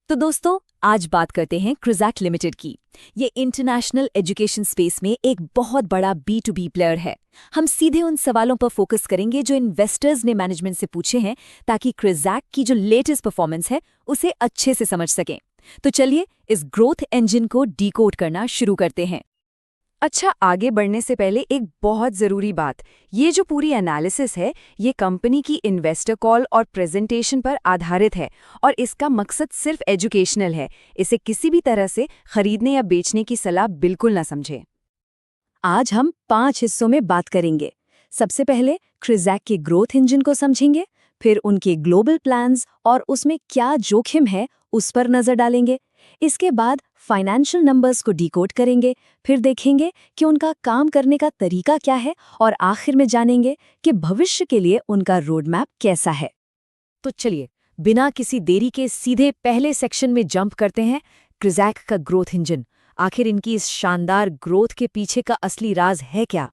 तो दोस्तों आज बात करते हैं क्रिजैक लिमिटेड की। ये इंटरनेशनल एजुकेशन स्पेस में एक बहुत बड़ा B2B प्लेयर है। हम सीधे उन सवालों पर फोकस करेंगे जो इन्वेस्टर्स ने मैनेजमेंट से पूछे हैं, ताकि क्रिजैक की जो लेटेस्ट परफॉर्मेंस है उसे अच्छे से समझ सकें। तो चलिए इस ग्रोथ इंजन को डीकोड करना शुरू करते हैं। अच्छा, आगे बढ़ने से पहले एक बहुत ज़रूरी बात, ये जो पूरी एनालिसिस है ये कंपनी की इन्वेस्टर कॉल और प्रेजेंटेशन पर आधारित है और इसका मकसद सिर्फ एजुकेशनल है। इसे किसी भी तरह से खरीदने या बेचने की सलाह बिल्कुल ना समझें। आज हम 5 हिस्सों में बात करेंगे। सबसे पहले क्रिजैक के ग्रोथ इंजन को समझेंगे, फिर उनके ग्लोबल प्लान्स और उसमें क्या जोखिम है उस पर नजर डालेंगे। इसके बाद फाइनेंशियल नंबर्स को डिकोड करेंगे, फिर देखेंगे कि उनका काम करने का तरीका क्या है और आखिर में जानेंगे कि भविष्य के लिए उनका रोड मैप कैसा है। तो चलिए बिना किसी देरी के सीधे पहले सेक्शन में जंप करते हैं। क्रिजैक का ग्रोथ इंजन, आखिर इनकी इस शानदार ग्रोथ के पीछे का असली राज है क्या?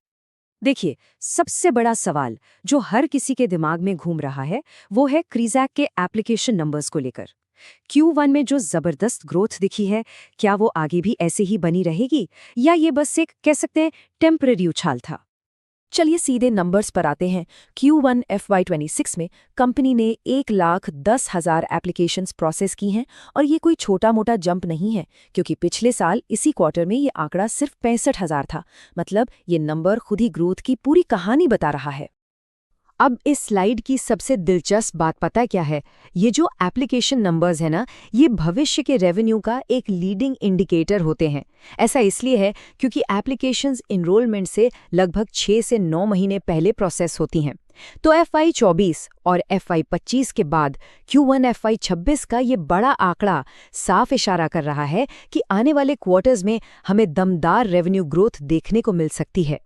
देखिए, सबसे बड़ा सवाल जो हर किसी के दिमाग में घूम रहा है वो है क्रिजैक के एप्लीकेशन नंबर्स को लेकर। Q1 में जो जबरदस्त ग्रोथ दिखी है, क्या वो आगे भी ऐसे ही बनी रहेगी या ये बस एक कह सकते हैं टेम्पररी उछाल था? चलिए सीधे नंबर्स पर आते हैं। Q1 FY26 में कंपनी ने 1,10,000 एप्लीकेशंस प्रोसेस की हैं और ये कोई छोटा मोटा जंप नहीं है, क्योंकि पिछले साल इसी क्वार्टर में ये आंकड़ा सिर्फ 65,000 था। मतलब ये नंबर खुद ही ग्रोथ की पूरी कहानी बता रहा है। अब इस स्लाइड की सबसे दिलचस्प बात पता क्या है? ये जो एप्लीकेशन नंबर्स है ना, ये भविष्य के रेवेन्यू का एक लीडिंग इंडिकेटर होते हैं। ऐसा इसलिए है क्योंकि एप्लीकेशंस इनरोलमेंट से लगभग 6 से 9 महीने पहले प्रोसेस होती हैं। तो FY24 और FY25 के बाद Q1 FY26 का ये बड़ा आंकड़ा साफ इशारा कर रहा है कि आने वाले क्वार्टर्स में हमें दमदार रेवेन्यू ग्रोथ देखने को मिल सकती है।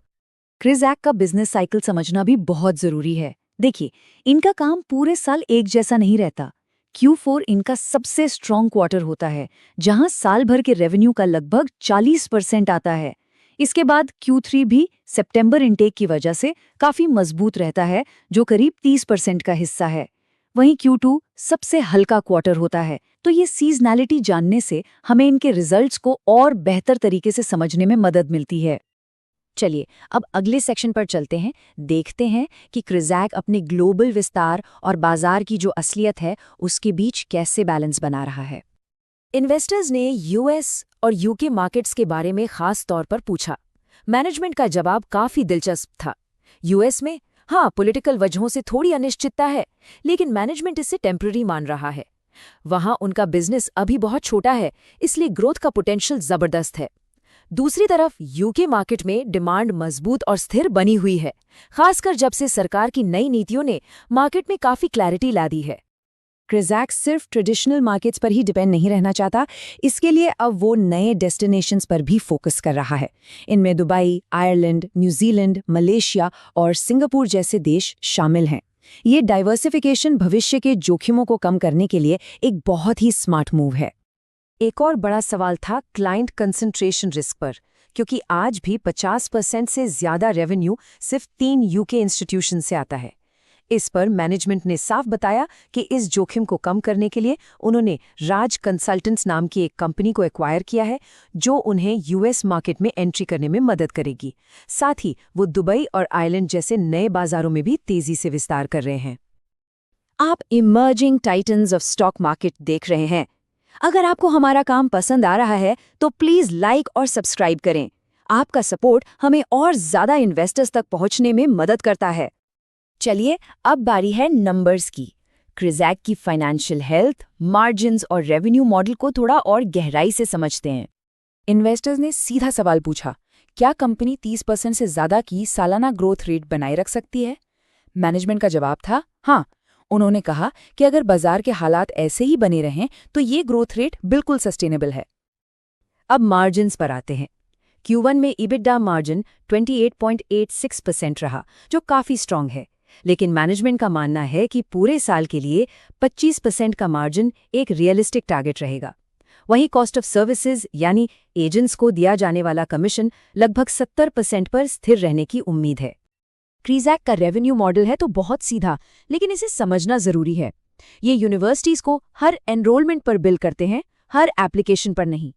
क्रिजैक का बिजनेस साइकिल समझना भी बहुत जरूरी है। देखिए, इनका काम पूरे साल एक जैसा नहीं रहता। Q4 इनका सबसे स्ट्रॉन्ग क्वार्टर होता है, जहां साल भर के रेवेन्यू का लगभग 40% आता है। इसके बाद Q3 भी सितंबर इनटेक की वजह से काफी मजबूत रहता है, जो करीब 30% का हिस्सा है। वहीं Q2 सबसे हल्का क्वार्टर होता है। तो ये सीजनैलिटी जानने से हमें इनके रिजल्ट्स को और बेहतर तरीके से समझने में मदद मिलती है। चलिए अब अगले सेक्शन पर चलते हैं, देखते हैं कि क्रिजैक अपने ग्लोबल विस्तार और बाजार की जो असलियत है उसके बीच कैसे बैलेंस बना रहा है। इन्वेस्टर्स ने US और UK मार्केट्स के बारे में खास तौर पर पूछा। मैनेजमेंट का जवाब काफी दिलचस्प था। US में हाँ, पॉलिटिकल वजहों से थोड़ी अनिश्चितता है, लेकिन मैनेजमेंट इसे टेम्पररी मान रहा है। वहां उनका बिजनेस अभी बहुत छोटा है, इसलिए ग्रोथ का पोटेंशियल जबरदस्त है। दूसरी तरफ UK मार्केट में डिमांड मजबूत और स्थिर बनी हुई है, खासकर जब से सरकार की नई नीतियों ने मार्केट में काफी क्लैरिटी ला दी है। क्रिजैक सिर्फ ट्रेडिशनल मार्केट्स पर ही डिपेंड नहीं रहना चाहता, इसके लिए अब वो नए डेस्टिनेशंस पर भी फोकस कर रहा है। इनमें दुबई, आयरलैंड, न्यूजीलैंड, मलेशिया और सिंगापुर जैसे देश शामिल हैं। ये डाइवर्सिफिकेशन भविष्य के जोखिमों को कम करने के लिए एक बहुत ही स्मार्ट मूव है। एक और बड़ा सवाल था क्लाइंट कंसंट्रेशन रिस्क पर, क्योंकि आज भी 50% से ज्यादा रेवेन्यू सिर्फ 3 UK इंस्टीट्यूशन से आता है। इस पर मैनेजमेंट ने साफ बताया कि इस जोखिम को कम करने के लिए उन्होंने राज कंसल्टेंट्स नाम की एक कंपनी को एक्वायर किया है, जो उन्हें US मार्केट में एंट्री करने में मदद करेगी। साथ ही वो दुबई और आयरलैंड जैसे नए बाजारों में भी तेजी से विस्तार कर रहे हैं। आप emerging titans of stock market देख रहे हैं। अगर आपको हमारा काम पसंद आ रहा है तो प्लीज लाइक और सब्सक्राइब करें। आपका सपोर्ट हमें और ज्यादा इन्वेस्टर्स तक पहुंचने में मदद करता है। चलिए अब बारी है नंबर्स की। क्रिजैक की फाइनेंशियल हेल्थ, मार्जिन्स और रेवेन्यू मॉडल को थोड़ा और गहराई से समझते हैं। इन्वेस्टर्स ने सीधा सवाल पूछा, क्या कंपनी 30% से ज्यादा की सालाना ग्रोथ रेट बनाए रख सकती है? मैनेजमेंट का जवाब था हाँ। उन्होंने कहा कि अगर बाजार के हालात ऐसे ही बने रहें तो ये ग्रोथ रेट बिल्कुल सस्टेनेबल है। अब मार्जिन्स पर आते हैं। Q1 में EBITDA मार्जिन 28.86% रहा, जो काफी स्ट्रांग है, लेकिन मैनेजमेंट का मानना है कि पूरे साल के लिए 25% का मार्जिन एक रियलिस्टिक टारगेट रहेगा। वहीं कॉस्ट ऑफ सर्विसेज यानी एजेंट्स को दिया जाने वाला कमीशन लगभग 70% पर स्थिर रहने की उम्मीद है। क्रिजैक का रेवेन्यू मॉडल है तो बहुत सीधा, लेकिन इसे समझना जरूरी है। ये यूनिवर्सिटीज को हर एनरोलमेंट पर बिल करते हैं, हर एप्लीकेशन पर नहीं।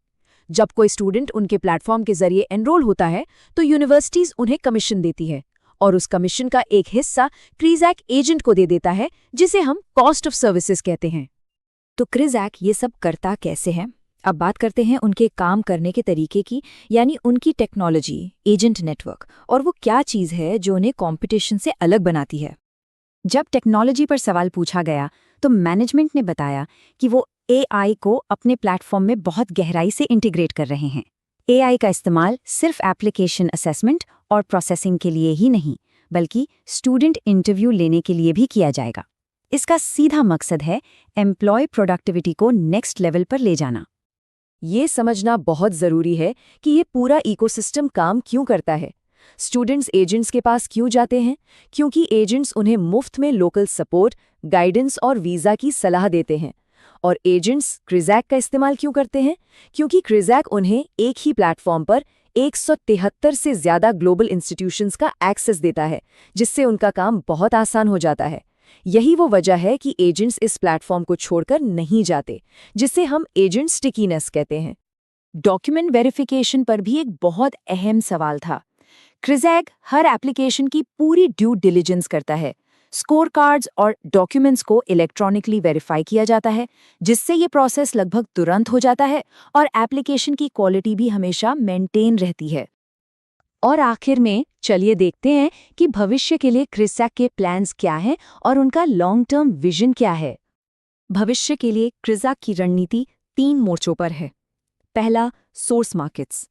जब कोई स्टूडेंट उनके प्लेटफॉर्म के जरिए एनरोल होता है तो यूनिवर्सिटीज उन्हें कमीशन देती है और उस कमीशन का एक हिस्सा क्रिजैक एजेंट को दे देता है, जिसे हम कॉस्ट ऑफ सर्विसेज कहते हैं। तो क्रिजैक ये सब करता कैसे है? अब बात करते हैं उनके काम करने के तरीके की, यानी उनकी टेक्नोलॉजी, एजेंट नेटवर्क, और वो क्या चीज़ है जो उन्हें कंपटीशन से अलग बनाती है। जब टेक्नोलॉजी पर सवाल पूछा गया तो मैनेजमेंट ने बताया कि वो एआई को अपने प्लेटफॉर्म में बहुत गहराई से इंटीग्रेट कर रहे हैं। एआई का इस्तेमाल सिर्फ एप्लीकेशन असेसमेंट और प्रोसेसिंग के लिए ही नहीं, बल्कि स्टूडेंट इंटरव्यू लेने के लिए भी किया जाएगा। इसका सीधा मकसद है एम्प्लॉय प्रोडक्टिविटी को नेक्स्ट लेवल पर ले जाना। ये समझना बहुत ज़रूरी है कि ये पूरा इकोसिस्टम काम क्यों करता है। स्टूडेंट्स एजेंट्स के पास क्यों जाते हैं? क्योंकि एजेंट्स उन्हें मुफ्त में लोकल सपोर्ट, गाइडेंस और वीज़ा की सलाह देते हैं। और एजेंट्स क्रिजैक का इस्तेमाल क्यों करते हैं? क्योंकि क्रिजैक उन्हें एक ही प्लेटफॉर्म पर 173 से ज़्यादा ग्लोबल इंस्टीट्यूशंस का एक्सेस देता है, जिससे उनका काम बहुत आसान हो जाता है। यही वो वजह है कि एजेंट्स इस प्लेटफॉर्म को छोड़कर नहीं जाते, जिसे हम एजेंट स्टिकीनेस कहते हैं। डॉक्यूमेंट वेरिफिकेशन पर भी एक बहुत अहम सवाल था। क्रिजैक हर एप्लीकेशन की पूरी ड्यू डिलिजेंस करता है। स्कोर कार्ड्स और डॉक्यूमेंट्स को इलेक्ट्रॉनिकली वेरीफाई किया जाता है, जिससे ये प्रोसेस लगभग तुरंत हो जाता है और एप्लीकेशन की क्वालिटी भी हमेशा मेंटेन रहती है। और आखिर में चलिए देखते हैं कि भविष्य के लिए क्रिजैक के प्लान्स क्या हैं और उनका लॉन्ग टर्म विजन क्या है। भविष्य के लिए क्रिजैक की रणनीति 3 मोर्चों पर है। पहला, सोर्स मार्केट्स।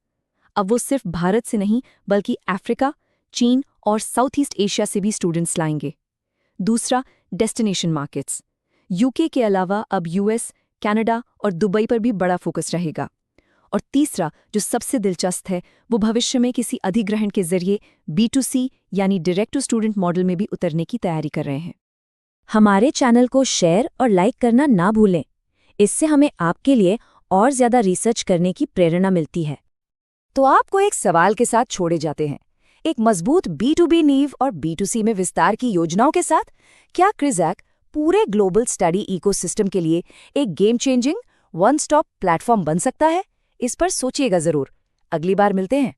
अब वो सिर्फ भारत से नहीं बल्कि अफ्रीका, चीन और साउथ ईस्ट एशिया से भी स्टूडेंट्स लाएंगे। दूसरा, डेस्टिनेशन मार्केट्स। यूके के अलावा अब यूएस, कनाडा और दुबई पर भी बड़ा फोकस रहेगा। और तीसरा, जो सबसे दिलचस्प है, वो भविष्य में किसी अधिग्रहण के जरिए B2C यानी डायरेक्ट टू स्टूडेंट मॉडल में भी उतरने की तैयारी कर रहे हैं। हमारे चैनल को शेयर और लाइक करना ना भूलें। इससे हमें आपके लिए और ज़्यादा रिसर्च करने की प्रेरणा मिलती है। तो आपको एक सवाल के साथ छोड़े जाते हैं। एक मजबूत B2B नींव और B2C में विस्तार की योजनाओं के साथ क्या क्रिजैक पूरे ग्लोबल स्टडी इकोसिस्टम के लिए एक game changing one stop platform बन सकता है? इस पर सोचिएगा जरूर। अगली बार मिलते हैं।